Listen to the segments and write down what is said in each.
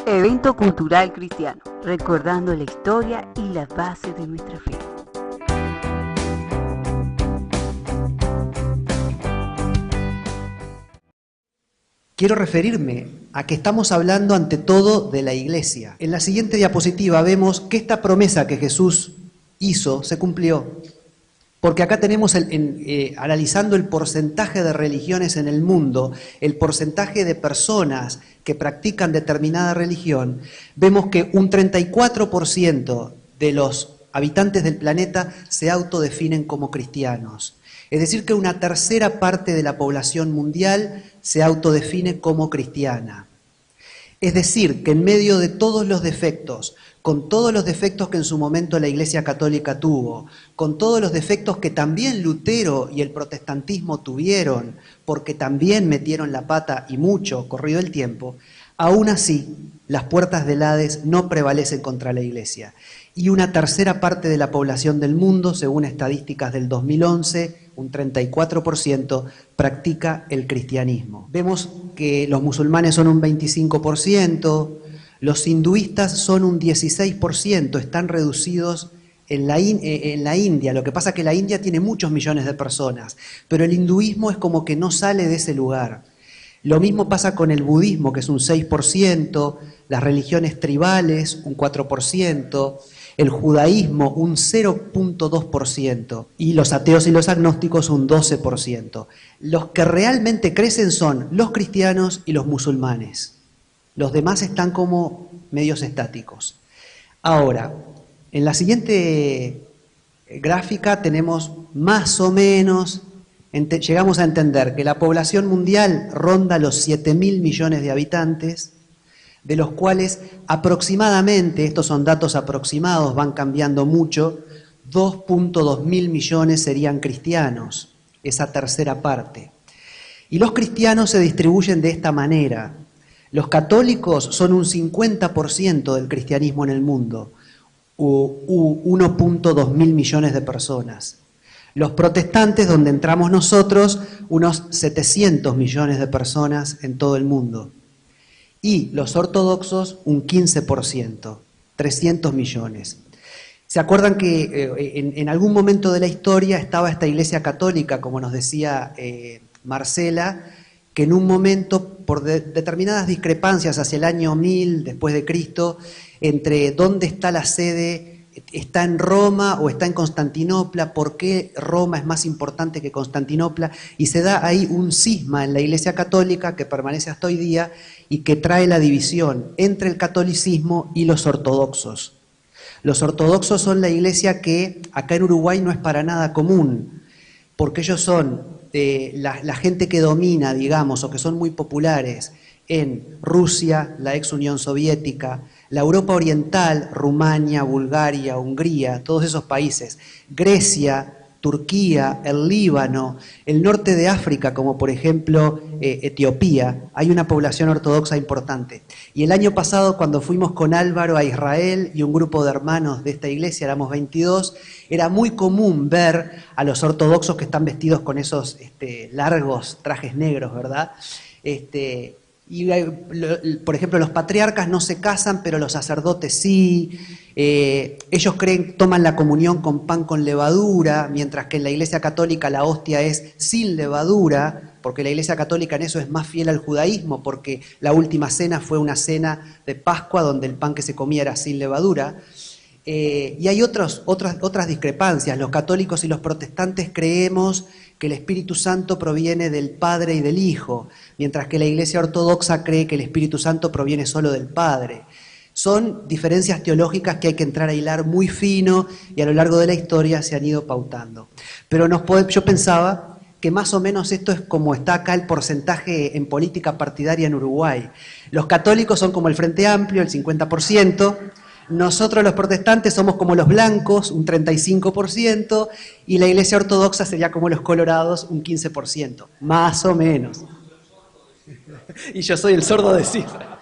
Evento cultural cristiano, recordando la historia y la base de nuestra fe. Quiero referirme a que estamos hablando ante todo de la iglesia. En la siguiente diapositiva vemos que esta promesa que Jesús hizo se cumplió. Porque acá tenemos, analizando el porcentaje de religiones en el mundo, el porcentaje de personas que practican determinada religión, vemos que un 34% de los habitantes del planeta se autodefinen como cristianos. Es decir, que una tercera parte de la población mundial se autodefine como cristiana. Es decir, que en medio de todos los defectos, con todos los defectos que en su momento la Iglesia Católica tuvo, con todos los defectos que también Lutero y el protestantismo tuvieron, porque también metieron la pata y mucho, corrido el tiempo, aún así las puertas del Hades no prevalecen contra la Iglesia. Y una tercera parte de la población del mundo, según estadísticas del 2011, un 34%, practica el cristianismo. Vemos que los musulmanes son un 25%, los hinduistas son un 16%, están reducidos en la India. Lo que pasa es que la India tiene muchos millones de personas, pero el hinduismo es como que no sale de ese lugar. Lo mismo pasa con el budismo, que es un 6%, las religiones tribales, un 4%, el judaísmo, un 0.2%, y los ateos y los agnósticos, un 12%. Los que realmente crecen son los cristianos y los musulmanes. Los demás están como medios estáticos. Ahora, en la siguiente gráfica tenemos más o menos, llegamos a entender que la población mundial ronda los 7.000 millones de habitantes, de los cuales aproximadamente, estos son datos aproximados, van cambiando mucho, 2.2 mil millones serían cristianos, esa tercera parte. Y los cristianos se distribuyen de esta manera. Los católicos son un 50% del cristianismo en el mundo, 1.2 mil millones de personas. Los protestantes, donde entramos nosotros, unos 700 millones de personas en todo el mundo. Y los ortodoxos, un 15%, 300 millones. ¿Se acuerdan que en algún momento de la historia estaba esta iglesia católica, como nos decía Marcela, que en un momento, por determinadas discrepancias hacia el año 1000 después de Cristo, entre dónde está la sede, está en Roma o está en Constantinopla, por qué Roma es más importante que Constantinopla, y se da ahí un cisma en la Iglesia Católica que permanece hasta hoy día y que trae la división entre el catolicismo y los ortodoxos. Los ortodoxos son la iglesia que acá en Uruguay no es para nada común, porque ellos son la gente que domina, digamos, o que son muy populares en Rusia, la ex Unión Soviética, la Europa Oriental, Rumania, Bulgaria, Hungría, todos esos países, Grecia, Turquía, el Líbano, el norte de África, como por ejemplo Etiopía, hay una población ortodoxa importante. Y el año pasado, cuando fuimos con Álvaro a Israel y un grupo de hermanos de esta iglesia, éramos 22, era muy común ver a los ortodoxos que están vestidos con esos largos trajes negros, ¿verdad? Y, por ejemplo, los patriarcas no se casan, pero los sacerdotes sí. Ellos toman la comunión con pan con levadura, mientras que en la Iglesia Católica la hostia es sin levadura, porque la Iglesia Católica en eso es más fiel al judaísmo, porque la última cena fue una cena de Pascua donde el pan que se comía era sin levadura. Y hay otras discrepancias. Los católicos y los protestantes creemos que el Espíritu Santo proviene del Padre y del Hijo, mientras que la Iglesia Ortodoxa cree que el Espíritu Santo proviene solo del Padre. Son diferencias teológicas que hay que entrar a hilar muy fino y a lo largo de la historia se han ido pautando. Pero yo pensaba que más o menos esto es como está acá el porcentaje en política partidaria en Uruguay. Los católicos son como el Frente Amplio, el 50%, nosotros los protestantes somos como los blancos, un 35%, y la Iglesia Ortodoxa sería como los colorados, un 15%, más o menos. Y yo soy el sordo de cifra.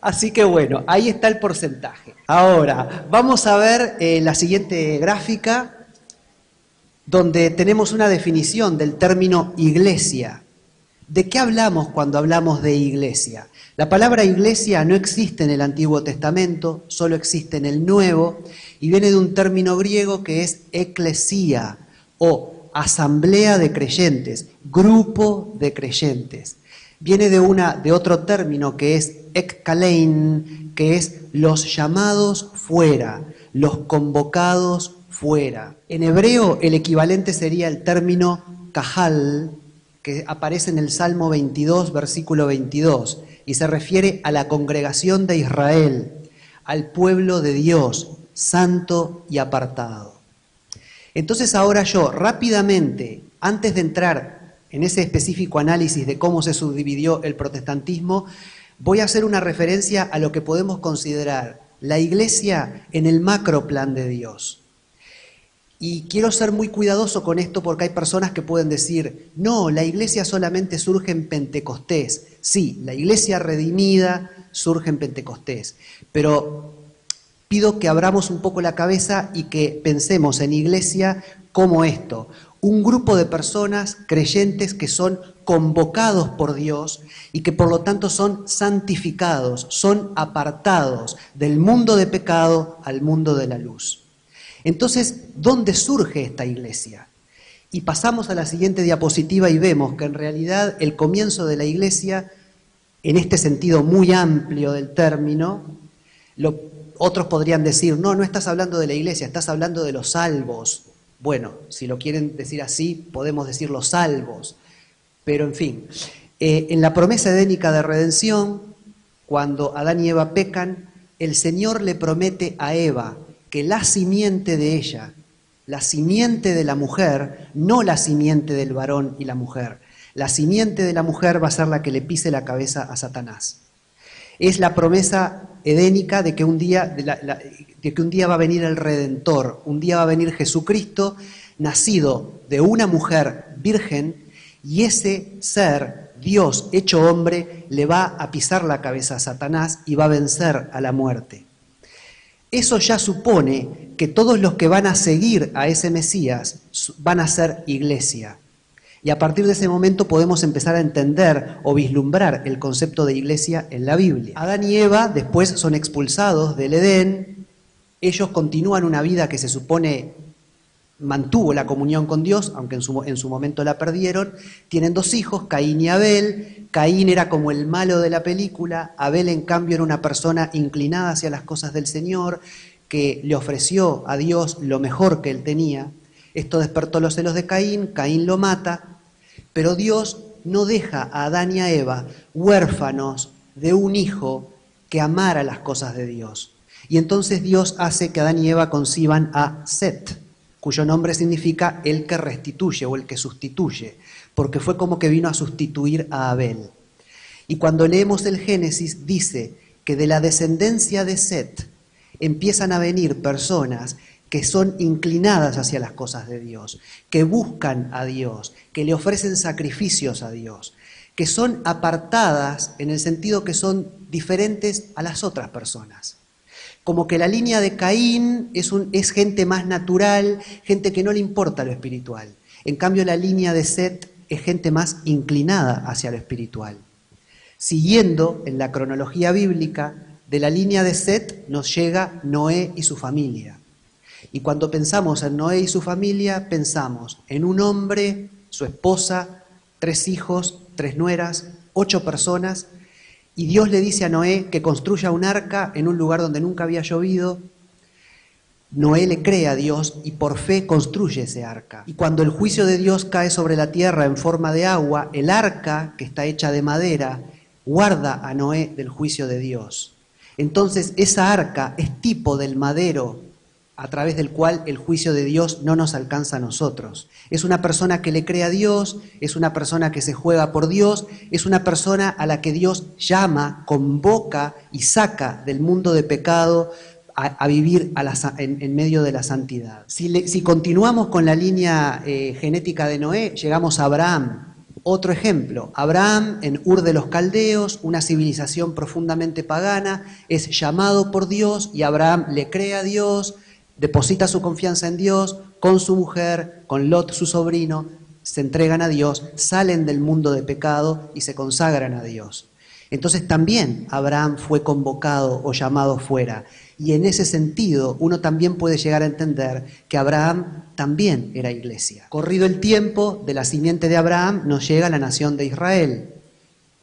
Así que bueno, ahí está el porcentaje. Ahora, vamos a ver la siguiente gráfica, donde tenemos una definición del término iglesia. ¿De qué hablamos cuando hablamos de iglesia? La palabra iglesia no existe en el Antiguo Testamento, solo existe en el Nuevo, y viene de un término griego que es eclesía, o asamblea de creyentes, grupo de creyentes. Viene de otro término que es ekkalein, que es los llamados fuera, los convocados fuera. En hebreo el equivalente sería el término kahal, que aparece en el Salmo 22, versículo 22, y se refiere a la congregación de Israel, al pueblo de Dios, santo y apartado. Entonces ahora yo, rápidamente, antes de entrar en ese específico análisis de cómo se subdividió el protestantismo, voy a hacer una referencia a lo que podemos considerar la iglesia en el macro plan de Dios. Y quiero ser muy cuidadoso con esto porque hay personas que pueden decir, no, la iglesia solamente surge en Pentecostés. Sí, la iglesia redimida surge en Pentecostés, pero pido que abramos un poco la cabeza y que pensemos en iglesia como esto, un grupo de personas creyentes que son convocados por Dios y que por lo tanto son santificados, son apartados del mundo de pecado al mundo de la luz. Entonces, ¿dónde surge esta iglesia? Y pasamos a la siguiente diapositiva y vemos que en realidad el comienzo de la iglesia, en este sentido muy amplio del término, otros podrían decir, no, no estás hablando de la iglesia, estás hablando de los salvos. Bueno, si lo quieren decir así, podemos decir los salvos. Pero en fin, en la promesa edénica de redención, cuando Adán y Eva pecan, el Señor le promete a Eva que la simiente de ella, la simiente de la mujer, no la simiente del varón y la mujer, la simiente de la mujer va a ser la que le pise la cabeza a Satanás. Es la promesa edénica de que un día va a venir el Redentor, un día va a venir Jesucristo, nacido de una mujer virgen, y ese ser, Dios hecho hombre, le va a pisar la cabeza a Satanás y va a vencer a la muerte. Eso ya supone que todos los que van a seguir a ese Mesías van a ser iglesia. Y a partir de ese momento podemos empezar a entender o vislumbrar el concepto de iglesia en la Biblia. Adán y Eva después son expulsados del Edén, ellos continúan una vida que se supone mantuvo la comunión con Dios, aunque en su momento la perdieron, tienen 2 hijos, Caín y Abel. Caín era como el malo de la película, Abel en cambio era una persona inclinada hacia las cosas del Señor, que le ofreció a Dios lo mejor que él tenía. Esto despertó los celos de Caín, Caín lo mata, pero Dios no deja a Adán y a Eva huérfanos de un hijo que amara las cosas de Dios. Y entonces Dios hace que Adán y Eva conciban a Set, cuyo nombre significa el que restituye o el que sustituye, porque fue como que vino a sustituir a Abel. Y cuando leemos el Génesis dice que de la descendencia de Set empiezan a venir personas que son inclinadas hacia las cosas de Dios, que buscan a Dios, que le ofrecen sacrificios a Dios, que son apartadas en el sentido que son diferentes a las otras personas. Como que la línea de Caín es gente más natural, gente que no le importa lo espiritual. En cambio, la línea de Set es gente más inclinada hacia lo espiritual. Siguiendo en la cronología bíblica, de la línea de Set nos llega Noé y su familia. Y cuando pensamos en Noé y su familia, pensamos en un hombre, su esposa, 3 hijos, 3 nueras, 8 personas, y Dios le dice a Noé que construya un arca en un lugar donde nunca había llovido. Noé le cree a Dios y por fe construye ese arca. Y cuando el juicio de Dios cae sobre la tierra en forma de agua, el arca, que está hecha de madera, guarda a Noé del juicio de Dios. Entonces esa arca es tipo del madero a través del cual el juicio de Dios no nos alcanza a nosotros. Es una persona que le cree a Dios, es una persona que se juega por Dios, es una persona a la que Dios llama, convoca y saca del mundo de pecado a vivir en medio de la santidad. Si continuamos con la línea genética de Noé, llegamos a Abraham. Otro ejemplo, Abraham en Ur de los Caldeos, una civilización profundamente pagana, es llamado por Dios y Abraham le cree a Dios, deposita su confianza en Dios, con su mujer, con Lot, su sobrino, se entregan a Dios, salen del mundo de pecado y se consagran a Dios. Entonces también Abraham fue convocado o llamado fuera. Y en ese sentido uno también puede llegar a entender que Abraham también era iglesia. Corrido el tiempo, de la simiente de Abraham nos llega la nación de Israel.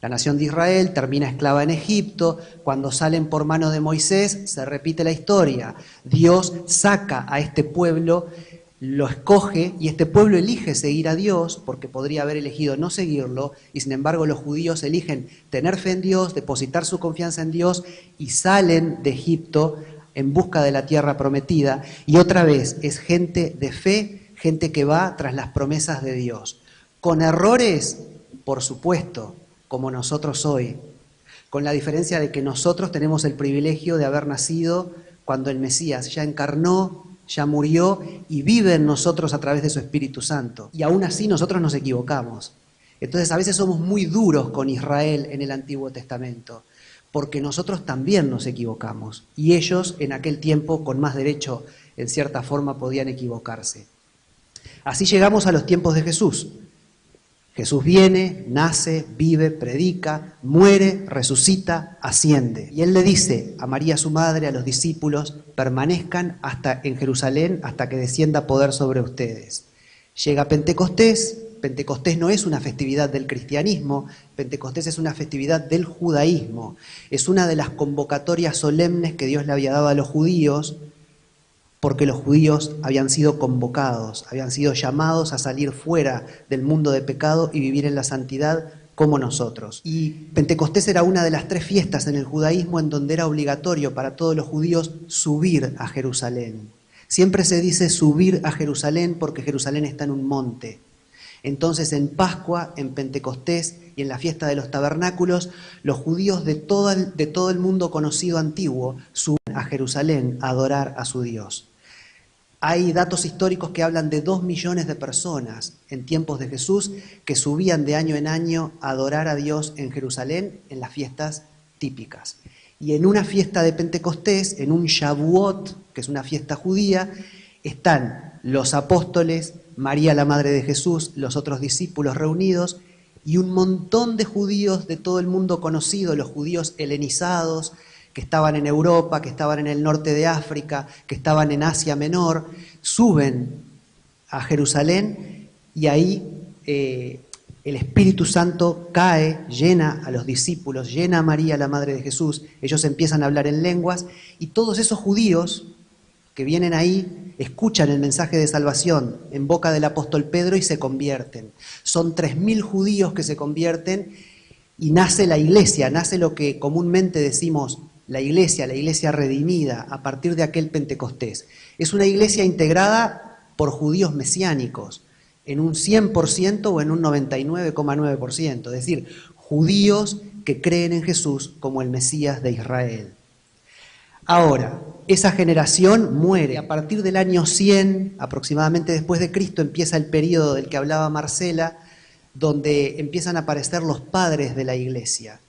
La nación de Israel termina esclava en Egipto. Cuando salen por mano de Moisés, se repite la historia. Dios saca a este pueblo, lo escoge, y este pueblo elige seguir a Dios, porque podría haber elegido no seguirlo, y sin embargo los judíos eligen tener fe en Dios, depositar su confianza en Dios, y salen de Egipto en busca de la tierra prometida, y otra vez es gente de fe, gente que va tras las promesas de Dios. Con errores, por supuesto, como nosotros hoy, con la diferencia de que nosotros tenemos el privilegio de haber nacido cuando el Mesías ya encarnó, ya murió y vive en nosotros a través de su Espíritu Santo. Y aún así nosotros nos equivocamos. Entonces a veces somos muy duros con Israel en el Antiguo Testamento, porque nosotros también nos equivocamos. Y ellos en aquel tiempo, con más derecho, en cierta forma, podían equivocarse. Así llegamos a los tiempos de Jesús. Jesús viene, nace, vive, predica, muere, resucita, asciende. Y Él le dice a María su madre, a los discípulos, permanezcan en Jerusalén hasta que descienda poder sobre ustedes. Llega Pentecostés. Pentecostés no es una festividad del cristianismo, Pentecostés es una festividad del judaísmo. Es una de las convocatorias solemnes que Dios le había dado a los judíos, porque los judíos habían sido convocados, habían sido llamados a salir fuera del mundo de pecado y vivir en la santidad como nosotros. Y Pentecostés era una de las 3 fiestas en el judaísmo en donde era obligatorio para todos los judíos subir a Jerusalén. Siempre se dice subir a Jerusalén porque Jerusalén está en un monte. Entonces en Pascua, en Pentecostés y en la fiesta de los tabernáculos, los judíos de todo el mundo conocido antiguo suben a Jerusalén a adorar a su Dios. Hay datos históricos que hablan de 2 millones de personas en tiempos de Jesús que subían de año en año a adorar a Dios en Jerusalén en las fiestas típicas. Y en una fiesta de Pentecostés, en un Shavuot, que es una fiesta judía, están los apóstoles, María la madre de Jesús, los otros discípulos reunidos y un montón de judíos de todo el mundo conocido, los judíos helenizados, que estaban en Europa, que estaban en el norte de África, que estaban en Asia Menor, suben a Jerusalén y ahí el Espíritu Santo cae, llena a los discípulos, llena a María, la madre de Jesús, ellos empiezan a hablar en lenguas y todos esos judíos que vienen ahí escuchan el mensaje de salvación en boca del apóstol Pedro y se convierten. Son 3.000 judíos que se convierten y nace la iglesia, nace lo que comúnmente decimos la iglesia redimida a partir de aquel Pentecostés. Es una iglesia integrada por judíos mesiánicos, en un 100% o en un 99,9%, es decir, judíos que creen en Jesús como el Mesías de Israel. Ahora, esa generación muere. A partir del año 100, aproximadamente después de Cristo, empieza el periodo del que hablaba Marcela, donde empiezan a aparecer los padres de la iglesia,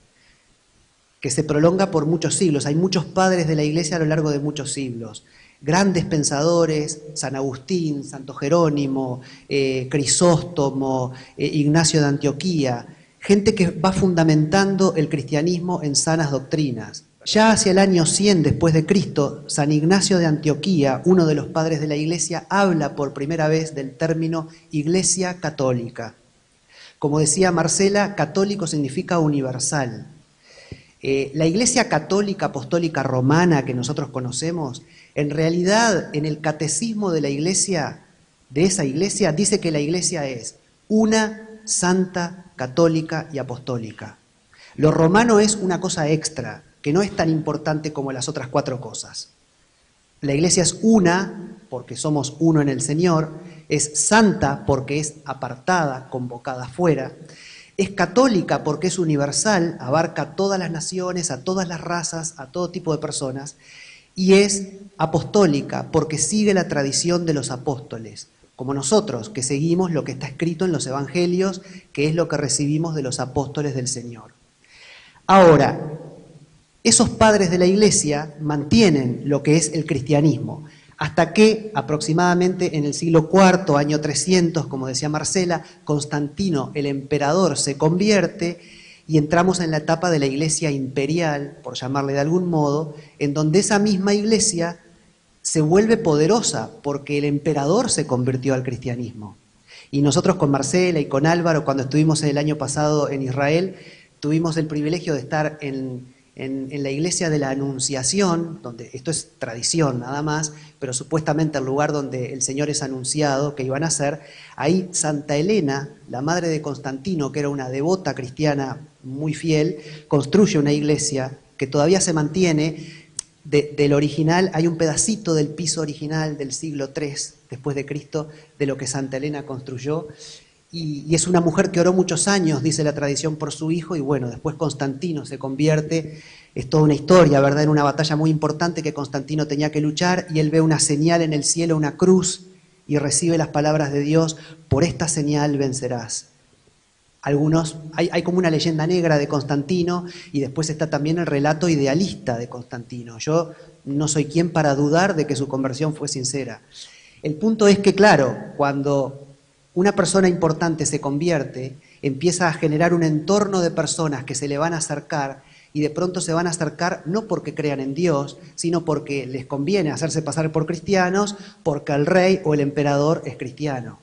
que se prolonga por muchos siglos. Hay muchos padres de la iglesia a lo largo de muchos siglos. Grandes pensadores, San Agustín, Santo Jerónimo, Crisóstomo, Ignacio de Antioquía, gente que va fundamentando el cristianismo en sanas doctrinas. Ya hacia el año 100 después de Cristo, San Ignacio de Antioquía, uno de los padres de la iglesia, habla por primera vez del término iglesia católica. Como decía Marcela, católico significa universal. La iglesia católica apostólica romana que nosotros conocemos, en realidad en el catecismo de la iglesia, de esa iglesia, dice que la iglesia es una, santa, católica y apostólica. Lo romano es una cosa extra, que no es tan importante como las otras 4 cosas. La iglesia es una, porque somos uno en el Señor, es santa porque es apartada, convocada fuera, es católica porque es universal, abarca a todas las naciones, a todas las razas, a todo tipo de personas, y es apostólica porque sigue la tradición de los apóstoles, como nosotros, que seguimos lo que está escrito en los evangelios, que es lo que recibimos de los apóstoles del Señor. Ahora, esos padres de la iglesia mantienen lo que es el cristianismo. Hasta que aproximadamente en el siglo IV, año 300, como decía Marcela, Constantino, el emperador, se convierte y entramos en la etapa de la iglesia imperial, por llamarle de algún modo, en donde esa misma iglesia se vuelve poderosa porque el emperador se convirtió al cristianismo. Y nosotros con Marcela y con Álvaro, cuando estuvimos el año pasado en Israel, tuvimos el privilegio de estar en la iglesia de la Anunciación, donde esto es tradición nada más, pero supuestamente el lugar donde el Señor es anunciado, que iban a ser, ahí Santa Elena, la madre de Constantino, que era una devota cristiana muy fiel, construye una iglesia que todavía se mantiene. Del original, hay un pedacito del piso original del siglo III después de Cristo, de lo que Santa Elena construyó, y es una mujer que oró muchos años, dice la tradición, por su hijo, y bueno, después Constantino se convierte, es toda una historia, ¿verdad?, en una batalla muy importante que Constantino tenía que luchar, y él ve una señal en el cielo, una cruz, y recibe las palabras de Dios: por esta señal vencerás. Hay como una leyenda negra de Constantino, y después está también el relato idealista de Constantino. Yo no soy quien para dudar de que su conversión fue sincera. El punto es que, claro, cuando una persona importante se convierte, empieza a generar un entorno de personas que se le van a acercar, y de pronto se van a acercar no porque crean en Dios, sino porque les conviene hacerse pasar por cristianos, porque el rey o el emperador es cristiano.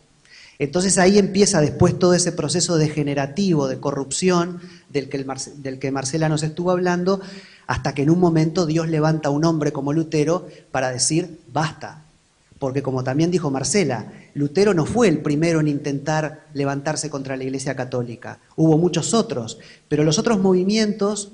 Entonces ahí empieza después todo ese proceso degenerativo de corrupción del que Marcela nos estuvo hablando, hasta que en un momento Dios levanta a un hombre como Lutero para decir basta. Porque como también dijo Marcela, Lutero no fue el primero en intentar levantarse contra la Iglesia Católica. Hubo muchos otros, pero los otros movimientos,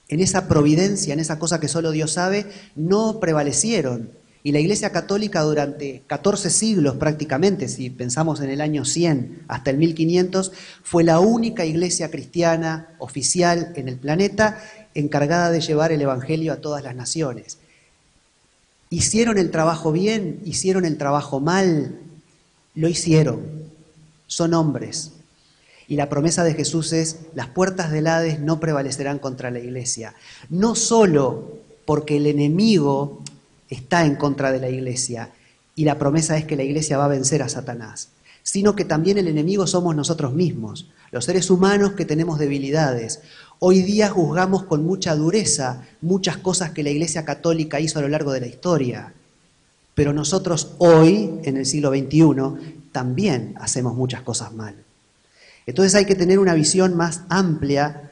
en esa providencia, en esa cosa que solo Dios sabe, no prevalecieron. Y la Iglesia Católica durante 14 siglos prácticamente, si pensamos en el año 100 hasta el 1500, fue la única iglesia cristiana oficial en el planeta encargada de llevar el Evangelio a todas las naciones. ¿Hicieron el trabajo bien? ¿Hicieron el trabajo mal? Lo hicieron. Son hombres. Y la promesa de Jesús es: las puertas del Hades no prevalecerán contra la iglesia. No solo porque el enemigo está en contra de la iglesia, y la promesa es que la iglesia va a vencer a Satanás, sino que también el enemigo somos nosotros mismos, los seres humanos que tenemos debilidades. Hoy día juzgamos con mucha dureza muchas cosas que la Iglesia Católica hizo a lo largo de la historia, pero nosotros hoy, en el siglo XXI, también hacemos muchas cosas mal. Entonces hay que tener una visión más amplia,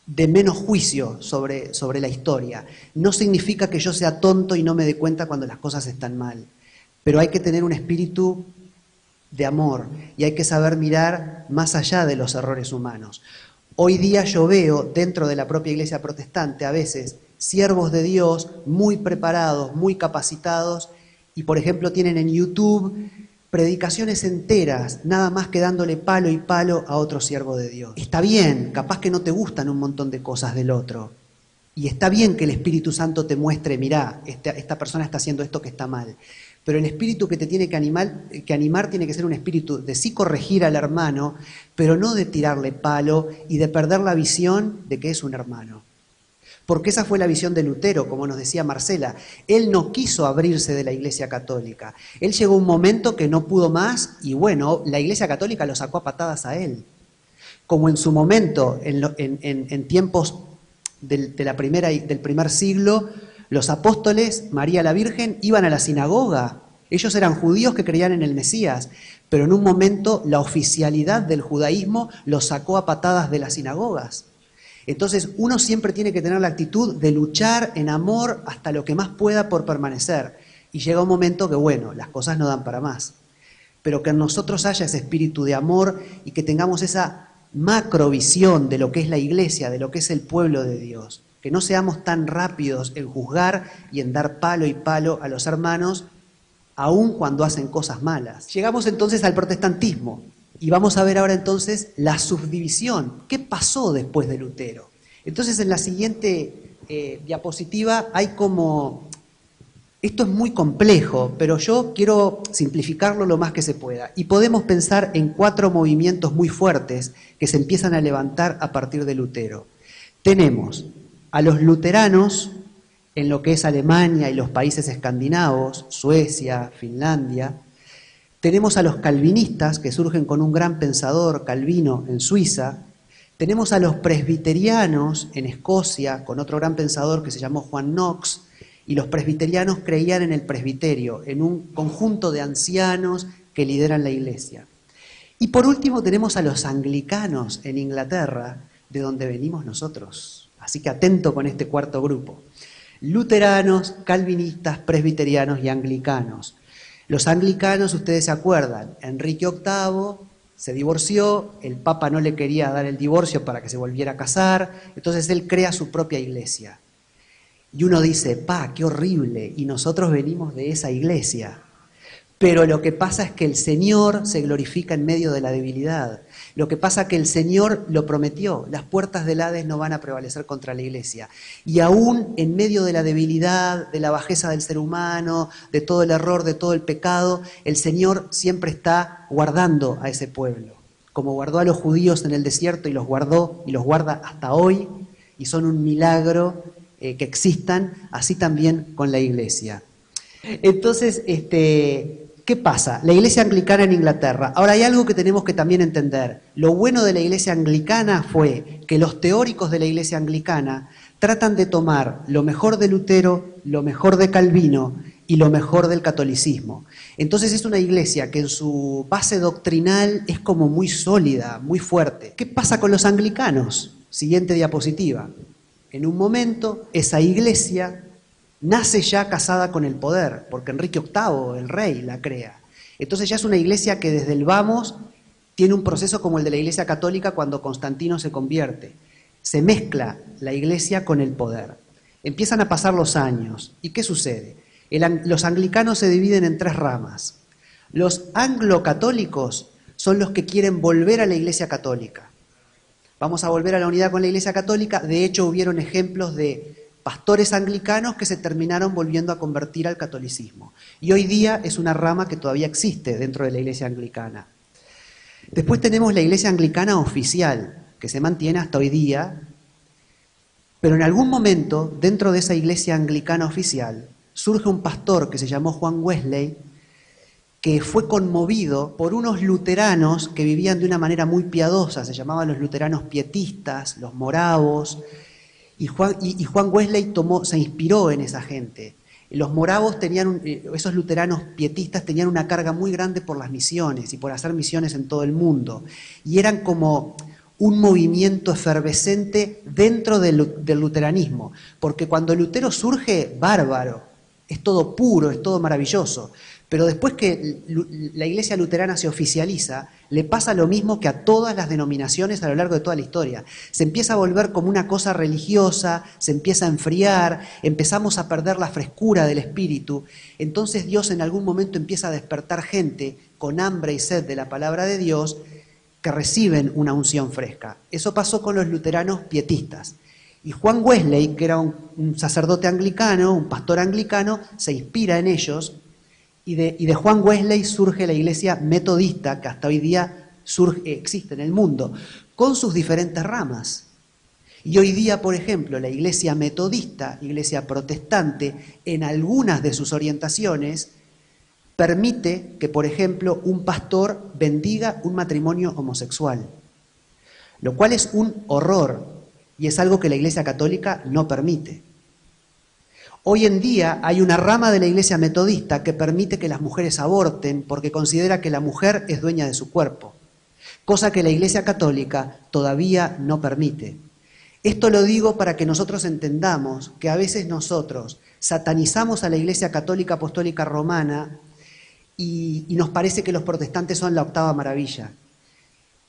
de menos juicio sobre la historia. No significa que yo sea tonto y no me dé cuenta cuando las cosas están mal, pero hay que tener un espíritu de amor y hay que saber mirar más allá de los errores humanos. Hoy día yo veo dentro de la propia iglesia protestante a veces siervos de Dios muy preparados, muy capacitados, y por ejemplo tienen en YouTube predicaciones enteras, nada más que dándole palo y palo a otro siervo de Dios. Está bien, capaz que no te gustan un montón de cosas del otro. Y está bien que el Espíritu Santo te muestre: mirá, esta persona está haciendo esto que está mal. Pero el espíritu que te tiene que animar tiene que ser un espíritu de sí corregir al hermano, pero no de tirarle palo y de perder la visión de que es un hermano. Porque esa fue la visión de Lutero, como nos decía Marcela. Él no quiso abrirse de la Iglesia Católica. Él llegó a un momento que no pudo más y bueno, la Iglesia Católica lo sacó a patadas a él. Como en su momento, en tiempos del primer siglo, los apóstoles, María la Virgen, iban a la sinagoga. Ellos eran judíos que creían en el Mesías, pero en un momento la oficialidad del judaísmo los sacó a patadas de las sinagogas. Entonces uno siempre tiene que tener la actitud de luchar en amor hasta lo que más pueda por permanecer. Y llega un momento que, bueno, las cosas no dan para más. Pero que en nosotros haya ese espíritu de amor y que tengamos esa macrovisión de lo que es la iglesia, de lo que es el pueblo de Dios. Que no seamos tan rápidos en juzgar y en dar palo y palo a los hermanos, aun cuando hacen cosas malas. Llegamos entonces al protestantismo. Y vamos a ver ahora entonces la subdivisión. ¿Qué pasó después de Lutero? Entonces en la siguiente diapositiva hay como... Esto es muy complejo, pero yo quiero simplificarlo lo más que se pueda. Y podemos pensar en 4 movimientos muy fuertes que se empiezan a levantar a partir de Lutero. Tenemos a los luteranos, en lo que es Alemania y los países escandinavos, Suecia, Finlandia. Tenemos a los calvinistas, que surgen con un gran pensador, Calvino, en Suiza. Tenemos a los presbiterianos en Escocia, con otro gran pensador que se llamó Juan Knox, y los presbiterianos creían en el presbiterio, en un conjunto de ancianos que lideran la iglesia. Y por último tenemos a los anglicanos en Inglaterra, de donde venimos nosotros. Así que atento con este cuarto grupo. Luteranos, calvinistas, presbiterianos y anglicanos. Los anglicanos, ustedes se acuerdan, Enrique VIII se divorció, el Papa no le quería dar el divorcio para que se volviera a casar, entonces él crea su propia iglesia. Y uno dice, qué horrible, y nosotros venimos de esa iglesia. Pero lo que pasa es que el Señor se glorifica en medio de la debilidad. Lo que pasa es que el Señor lo prometió, las puertas del Hades no van a prevalecer contra la iglesia. Y aún en medio de la debilidad, de la bajeza del ser humano, de todo el error, de todo el pecado, el Señor siempre está guardando a ese pueblo. Como guardó a los judíos en el desierto y los guardó y los guarda hasta hoy, y son un milagro que existan, así también con la iglesia. Entonces, ¿qué pasa? La iglesia anglicana en Inglaterra. Ahora hay algo que tenemos que también entender. Lo bueno de la iglesia anglicana fue que los teóricos de la iglesia anglicana tratan de tomar lo mejor de Lutero, lo mejor de Calvino y lo mejor del catolicismo. Entonces es una iglesia que en su base doctrinal es como muy sólida, muy fuerte. ¿Qué pasa con los anglicanos? Siguiente diapositiva. En un momento, esa iglesia nace ya casada con el poder, porque Enrique VIII, el rey, la crea. Entonces ya es una iglesia que desde el vamos tiene un proceso como el de la iglesia católica cuando Constantino se convierte. Se mezcla la iglesia con el poder. Empiezan a pasar los años. ¿Y qué sucede? Los anglicanos se dividen en tres ramas. Los anglo-católicos son los que quieren volver a la iglesia católica. Vamos a volver a la unidad con la iglesia católica. De hecho, hubieron ejemplos de pastores anglicanos que se terminaron volviendo a convertir al catolicismo. Y hoy día es una rama que todavía existe dentro de la iglesia anglicana. Después tenemos la iglesia anglicana oficial, que se mantiene hasta hoy día, pero en algún momento, dentro de esa iglesia anglicana oficial, surge un pastor que se llamó Juan Wesley, que fue conmovido por unos luteranos que vivían de una manera muy piadosa, se llamaban los luteranos pietistas, los moravos, y Juan Wesley se inspiró en esa gente. Los moravos esos luteranos pietistas tenían una carga muy grande por las misiones y por hacer misiones en todo el mundo, y eran como un movimiento efervescente dentro del luteranismo, porque cuando Lutero surge, bárbaro, es todo puro, es todo maravilloso. Pero después que la iglesia luterana se oficializa, le pasa lo mismo que a todas las denominaciones a lo largo de toda la historia. Se empieza a volver como una cosa religiosa, se empieza a enfriar, empezamos a perder la frescura del espíritu. Entonces Dios en algún momento empieza a despertar gente con hambre y sed de la palabra de Dios que reciben una unción fresca. Eso pasó con los luteranos pietistas. Y Juan Wesley, que era un sacerdote anglicano, un pastor anglicano, se inspira en ellos. Y de Juan Wesley surge la iglesia metodista, que hasta hoy día existe en el mundo, con sus diferentes ramas. Y hoy día, por ejemplo, la iglesia metodista, iglesia protestante, en algunas de sus orientaciones, permite que, por ejemplo, un pastor bendiga un matrimonio homosexual, lo cual es un horror y es algo que la iglesia católica no permite. Hoy en día hay una rama de la iglesia metodista que permite que las mujeres aborten porque considera que la mujer es dueña de su cuerpo, cosa que la iglesia católica todavía no permite. Esto lo digo para que nosotros entendamos que a veces nosotros satanizamos a la iglesia católica apostólica romana y nos parece que los protestantes son la octava maravilla.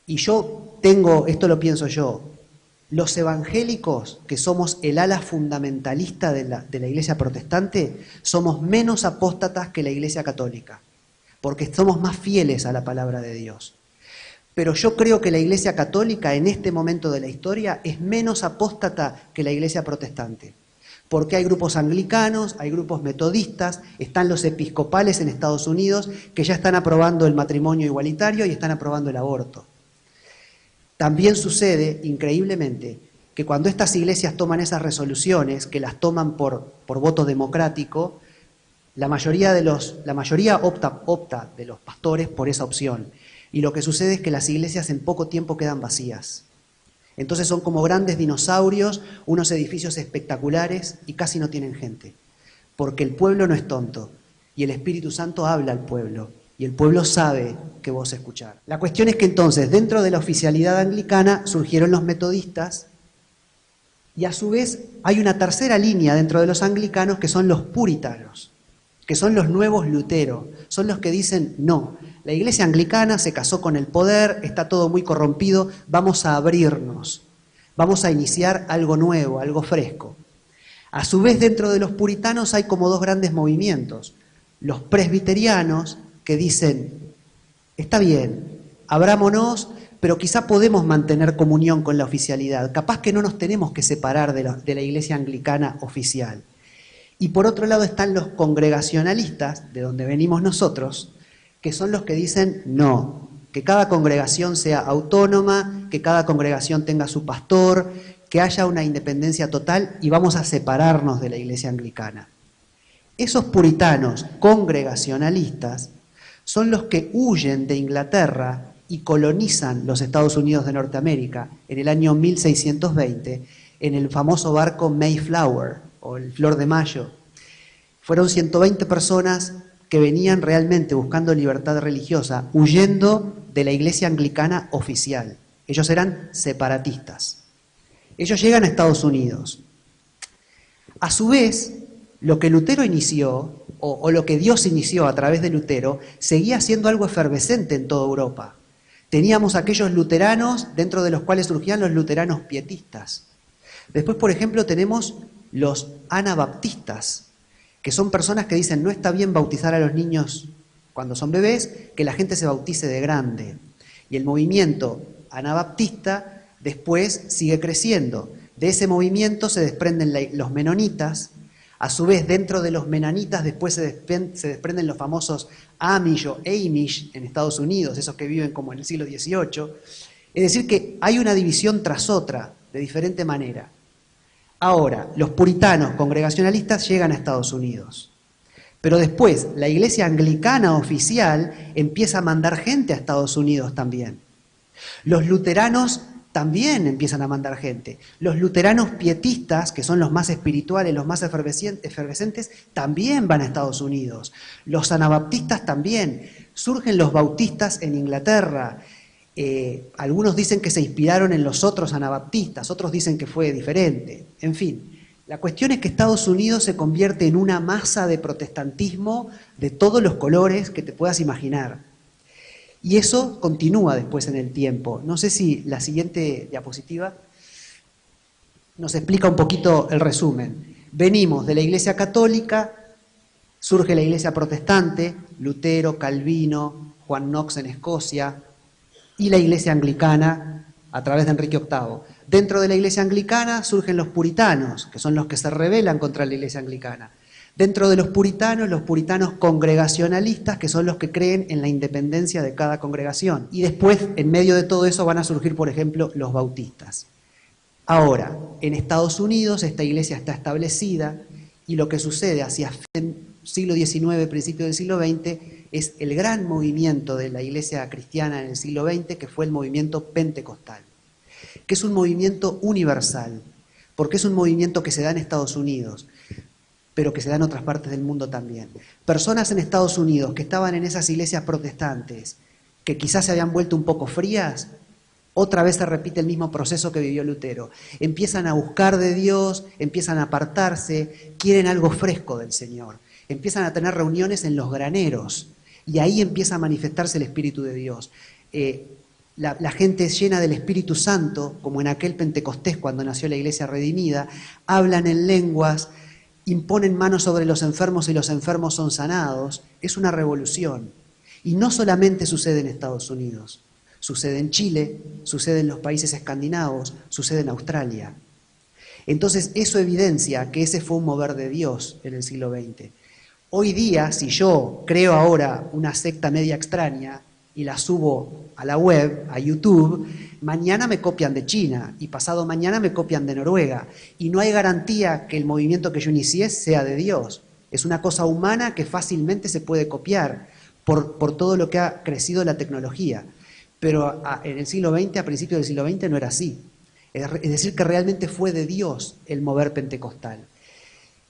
Y esto lo pienso yo, los evangélicos, que somos el ala fundamentalista de la iglesia protestante, somos menos apóstatas que la iglesia católica, porque somos más fieles a la palabra de Dios. Pero yo creo que la iglesia católica en este momento de la historia es menos apóstata que la iglesia protestante, porque hay grupos anglicanos, hay grupos metodistas, están los episcopales en Estados Unidos que ya están aprobando el matrimonio igualitario y están aprobando el aborto. También sucede, increíblemente, que cuando estas iglesias toman esas resoluciones, que las toman por voto democrático, la mayoría opta de los pastores por esa opción. Y lo que sucede es que las iglesias en poco tiempo quedan vacías. Entonces son como grandes dinosaurios, unos edificios espectaculares y casi no tienen gente. Porque el pueblo no es tonto y el Espíritu Santo habla al pueblo y el pueblo sabe qué voz escuchar. La cuestión es que entonces dentro de la oficialidad anglicana surgieron los metodistas y a su vez hay una tercera línea dentro de los anglicanos que son los puritanos, que son los nuevos Lutero, son los que dicen no. La iglesia anglicana se casó con el poder, está todo muy corrompido, vamos a abrirnos, vamos a iniciar algo nuevo, algo fresco. A su vez, dentro de los puritanos hay como dos grandes movimientos. Los presbiterianos que dicen, está bien, abrámonos, pero quizá podemos mantener comunión con la oficialidad, capaz que no nos tenemos que separar de la iglesia anglicana oficial. Y por otro lado están los congregacionalistas, de donde venimos nosotros, que son los que dicen no, que cada congregación sea autónoma, que cada congregación tenga su pastor, que haya una independencia total y vamos a separarnos de la iglesia anglicana. Esos puritanos congregacionalistas son los que huyen de Inglaterra y colonizan los Estados Unidos de Norteamérica en el año 1620 en el famoso barco Mayflower o el Flor de Mayo. Fueron 120 personas que venían realmente buscando libertad religiosa, huyendo de la iglesia anglicana oficial. Ellos eran separatistas. Ellos llegan a Estados Unidos. A su vez, lo que Lutero inició, o lo que Dios inició a través de Lutero, seguía siendo algo efervescente en toda Europa. Teníamos aquellos luteranos, dentro de los cuales surgían los luteranos pietistas. Después, por ejemplo, tenemos los anabaptistas, que son personas que dicen no está bien bautizar a los niños cuando son bebés, que la gente se bautice de grande. Y el movimiento anabaptista después sigue creciendo. De ese movimiento se desprenden los menonitas. A su vez, dentro de los menonitas después se desprenden los famosos Amish o Amish en Estados Unidos, esos que viven como en el siglo XVIII. Es decir, que hay una división tras otra, de diferente manera. Ahora, los puritanos congregacionalistas llegan a Estados Unidos. Pero después, la iglesia anglicana oficial empieza a mandar gente a Estados Unidos también. Los luteranos también empiezan a mandar gente. Los luteranos pietistas, que son los más espirituales, los más efervescentes, también van a Estados Unidos. Los anabaptistas también. Surgen los bautistas en Inglaterra. Algunos dicen que se inspiraron en los otros anabaptistas, otros dicen que fue diferente. En fin, la cuestión es que Estados Unidos se convierte en una masa de protestantismo de todos los colores que te puedas imaginar. Y eso continúa después en el tiempo. No sé si la siguiente diapositiva nos explica un poquito el resumen. Venimos de la Iglesia Católica, surge la Iglesia Protestante, Lutero, Calvino, Juan Knox en Escocia, y la Iglesia Anglicana a través de Enrique VIII. Dentro de la Iglesia Anglicana surgen los puritanos, que son los que se rebelan contra la Iglesia Anglicana. Dentro de los puritanos congregacionalistas, que son los que creen en la independencia de cada congregación. Y después, en medio de todo eso, van a surgir, por ejemplo, los bautistas. Ahora, en Estados Unidos esta iglesia está establecida y lo que sucede hacia el siglo XIX, principio del siglo XX, es el gran movimiento de la iglesia cristiana en el siglo XX, que fue el movimiento pentecostal, que es un movimiento universal, porque es un movimiento que se da en Estados Unidos, pero que se da en otras partes del mundo también. Personas en Estados Unidos que estaban en esas iglesias protestantes, que quizás se habían vuelto un poco frías, otra vez se repite el mismo proceso que vivió Lutero. Empiezan a buscar de Dios, empiezan a apartarse, quieren algo fresco del Señor. Empiezan a tener reuniones en los graneros y ahí empieza a manifestarse el Espíritu de Dios. La gente es llena del Espíritu Santo, como en aquel Pentecostés cuando nació la Iglesia Redimida, hablan en lenguas, imponen manos sobre los enfermos y los enfermos son sanados. Es una revolución. Y no solamente sucede en Estados Unidos, sucede en Chile, sucede en los países escandinavos, sucede en Australia. Entonces eso evidencia que ese fue un mover de Dios en el siglo XX. Hoy día, si yo creo ahora una secta media extraña y la subo a la web, a YouTube, mañana me copian de China y pasado mañana me copian de Noruega. Y no hay garantía que el movimiento que yo inicié sea de Dios. Es una cosa humana que fácilmente se puede copiar por todo lo que ha crecido la tecnología. Pero en el siglo XX, a principios del siglo XX, no era así. Es decir, que realmente fue de Dios el mover pentecostal.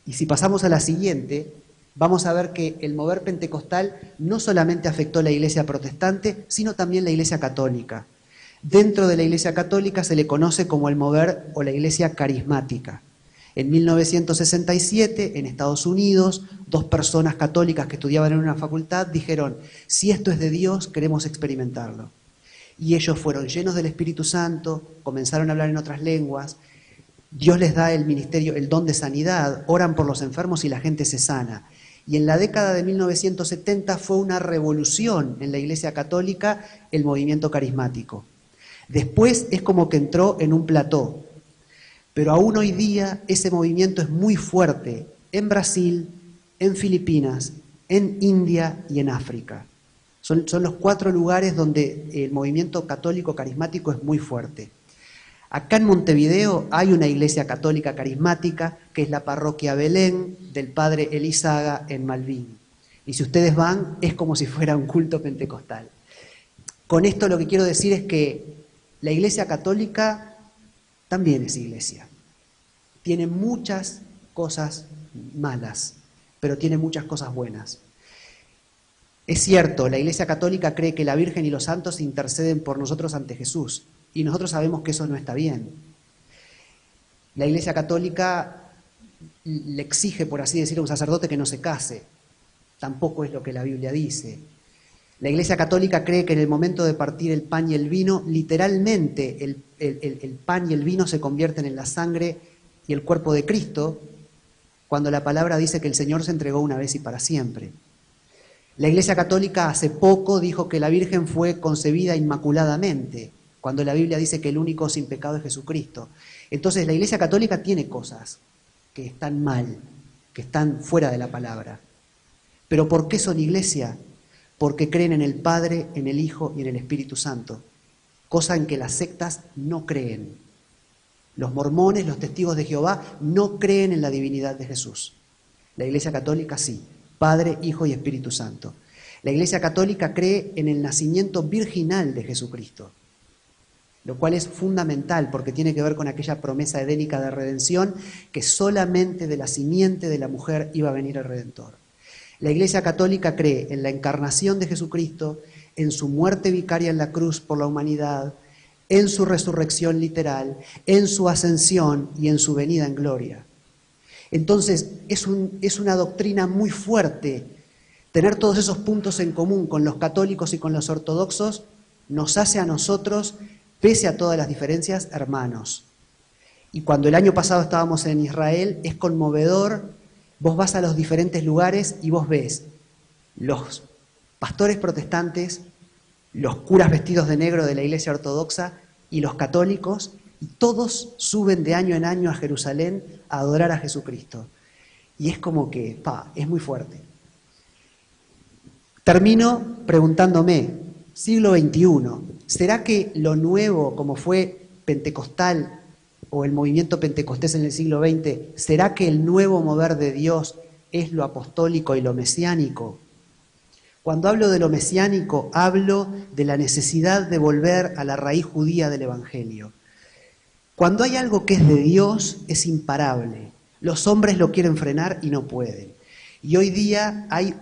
Y si pasamos a la siguiente, vamos a ver que el mover pentecostal no solamente afectó a la iglesia protestante, sino también la iglesia católica. Dentro de la iglesia católica se le conoce como el mover o la iglesia carismática. En 1967, en Estados Unidos, 2 personas católicas que estudiaban en una facultad dijeron, si esto es de Dios, queremos experimentarlo. Y ellos fueron llenos del Espíritu Santo, comenzaron a hablar en otras lenguas, Dios les da el ministerio, el don de sanidad, oran por los enfermos y la gente se sana. Y en la década de 1970 fue una revolución en la Iglesia Católica el movimiento carismático. Después es como que entró en un plató. Pero aún hoy día ese movimiento es muy fuerte en Brasil, en Filipinas, en India y en África. Son los 4 lugares donde el movimiento católico carismático es muy fuerte. Acá en Montevideo hay una iglesia católica carismática, que es la parroquia Belén del padre Elizaga en Malvín. Y si ustedes van, es como si fuera un culto pentecostal. Con esto lo que quiero decir es que la iglesia católica también es iglesia. Tiene muchas cosas malas, pero tiene muchas cosas buenas. Es cierto, la Iglesia Católica cree que la Virgen y los santos interceden por nosotros ante Jesús, y nosotros sabemos que eso no está bien. La Iglesia Católica le exige, por así decirlo, a un sacerdote que no se case. Tampoco es lo que la Biblia dice. La Iglesia Católica cree que en el momento de partir el pan y el vino, literalmente el pan y el vino se convierten en la sangre y el cuerpo de Cristo, cuando la palabra dice que el Señor se entregó una vez y para siempre. La Iglesia Católica hace poco dijo que la Virgen fue concebida inmaculadamente, cuando la Biblia dice que el único sin pecado es Jesucristo. Entonces la Iglesia Católica tiene cosas que están mal, que están fuera de la palabra. ¿Pero por qué son iglesia? Porque creen en el Padre, en el Hijo y en el Espíritu Santo, cosa en que las sectas no creen. Los mormones, los testigos de Jehová, no creen en la divinidad de Jesús. La Iglesia Católica sí. Padre, Hijo y Espíritu Santo. La Iglesia Católica cree en el nacimiento virginal de Jesucristo, lo cual es fundamental porque tiene que ver con aquella promesa edénica de redención que solamente de la simiente de la mujer iba a venir el Redentor. La Iglesia Católica cree en la encarnación de Jesucristo, en su muerte vicaria en la cruz por la humanidad, en su resurrección literal, en su ascensión y en su venida en gloria. Entonces, es una doctrina muy fuerte. Tener todos esos puntos en común con los católicos y con los ortodoxos nos hace a nosotros, pese a todas las diferencias, hermanos. Y cuando el año pasado estábamos en Israel, es conmovedor. Vos vas a los diferentes lugares y vos ves los pastores protestantes, los curas vestidos de negro de la iglesia ortodoxa y los católicos, y todos suben de año en año a Jerusalén a adorar a Jesucristo. Y es como que, es muy fuerte. Termino preguntándome, siglo XXI, ¿será que lo nuevo, como fue pentecostal o el movimiento pentecostés en el siglo XX, será que el nuevo mover de Dios es lo apostólico y lo mesiánico? Cuando hablo de lo mesiánico, hablo de la necesidad de volver a la raíz judía del Evangelio. Cuando hay algo que es de Dios, es imparable. Los hombres lo quieren frenar y no pueden. Y hoy día hay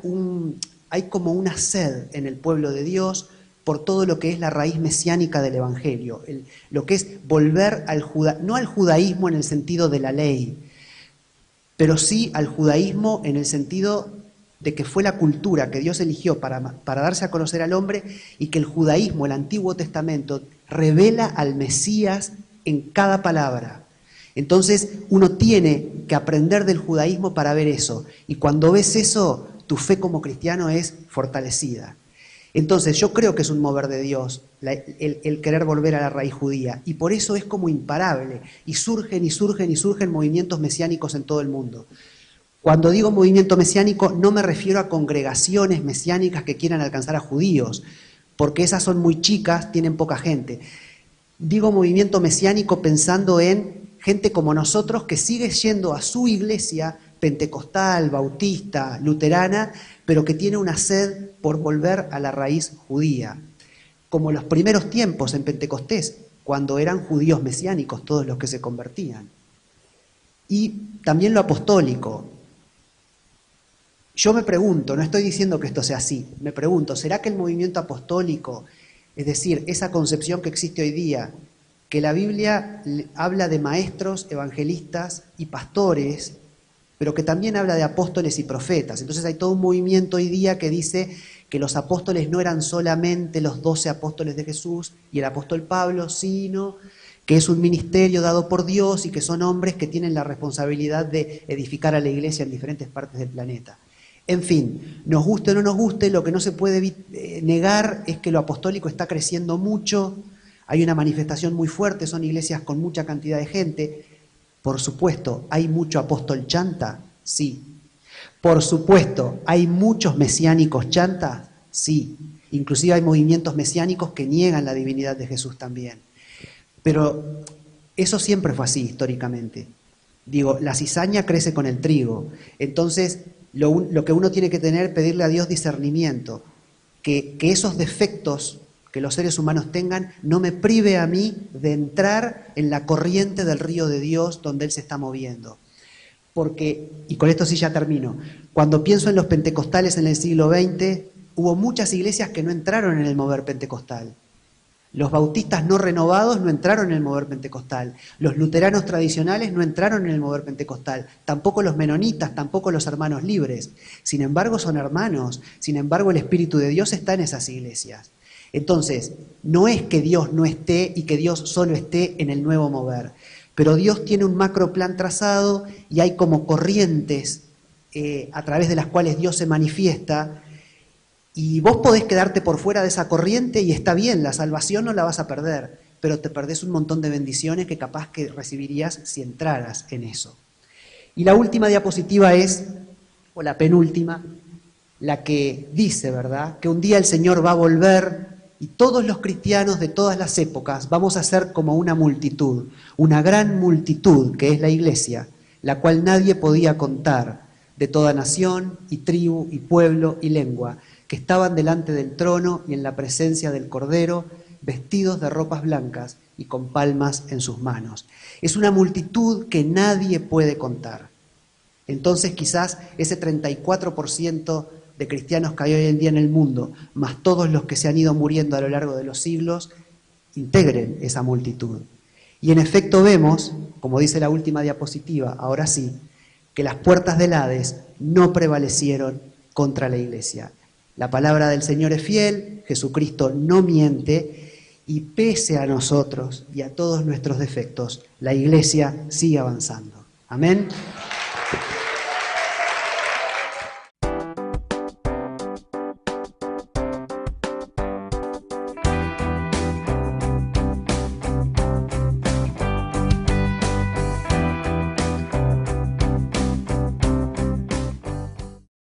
como una sed en el pueblo de Dios por todo lo que es la raíz mesiánica del Evangelio, lo que es volver no al judaísmo en el sentido de la ley, pero sí al judaísmo en el sentido de que fue la cultura que Dios eligió para darse a conocer al hombre, y que el judaísmo, el Antiguo Testamento, revela al Mesías en cada palabra. Entonces uno tiene que aprender del judaísmo para ver eso, y cuando ves eso, tu fe como cristiano es fortalecida. Entonces yo creo que es un mover de Dios el querer volver a la raíz judía, y por eso es como imparable, y surgen movimientos mesiánicos en todo el mundo. Cuando digo movimiento mesiánico no me refiero a congregaciones mesiánicas que quieran alcanzar a judíos, porque esas son muy chicas, tienen poca gente. Digo movimiento mesiánico pensando en gente como nosotros que sigue yendo a su iglesia pentecostal, bautista, luterana, pero que tiene una sed por volver a la raíz judía. Como los primeros tiempos en Pentecostés, cuando eran judíos mesiánicos todos los que se convertían. Y también lo apostólico. Yo me pregunto, no estoy diciendo que esto sea así, me pregunto, ¿será que el movimiento apostólico, es decir, esa concepción que existe hoy día, que la Biblia habla de maestros, evangelistas y pastores, pero que también habla de apóstoles y profetas? Entonces hay todo un movimiento hoy día que dice que los apóstoles no eran solamente los 12 apóstoles de Jesús y el apóstol Pablo, sino que es un ministerio dado por Dios y que son hombres que tienen la responsabilidad de edificar a la iglesia en diferentes partes del planeta. En fin, nos guste o no nos guste, lo que no se puede negar es que lo apostólico está creciendo mucho, hay una manifestación muy fuerte, son iglesias con mucha cantidad de gente. Por supuesto, ¿hay mucho apóstol chanta? Sí. Por supuesto, ¿hay muchos mesiánicos chantas? Sí. Inclusive hay movimientos mesiánicos que niegan la divinidad de Jesús también. Pero eso siempre fue así históricamente. Digo, la cizaña crece con el trigo. Entonces, lo que uno tiene que tener, pedirle a Dios discernimiento. Que esos defectos que los seres humanos tengan no me prive a mí de entrar en la corriente del río de Dios donde Él se está moviendo. Porque, y con esto sí ya termino, cuando pienso en los pentecostales en el siglo XX, hubo muchas iglesias que no entraron en el mover pentecostal. Los bautistas no renovados no entraron en el mover pentecostal. Los luteranos tradicionales no entraron en el mover pentecostal. Tampoco los menonitas, tampoco los hermanos libres. Sin embargo, son hermanos. Sin embargo, el Espíritu de Dios está en esas iglesias. Entonces, no es que Dios no esté y que Dios solo esté en el nuevo mover. Pero Dios tiene un macro plan trazado y hay como corrientes a través de las cuales Dios se manifiesta. Y vos podés quedarte por fuera de esa corriente y está bien, la salvación no la vas a perder, pero te perdés un montón de bendiciones que capaz que recibirías si entraras en eso. Y la última diapositiva es, o la penúltima, la que dice, ¿verdad?, que un día el Señor va a volver y todos los cristianos de todas las épocas vamos a ser como una multitud, una gran multitud que es la iglesia, la cual nadie podía contar, de toda nación y tribu y pueblo y lengua, que estaban delante del trono y en la presencia del Cordero, vestidos de ropas blancas y con palmas en sus manos. Es una multitud que nadie puede contar. Entonces quizás ese 34% de cristianos que hay hoy en día en el mundo, más todos los que se han ido muriendo a lo largo de los siglos, integren esa multitud. Y en efecto vemos, como dice la última diapositiva, ahora sí, que las puertas del Hades no prevalecieron contra la iglesia. La palabra del Señor es fiel, Jesucristo no miente, y pese a nosotros y a todos nuestros defectos, la iglesia sigue avanzando. Amén.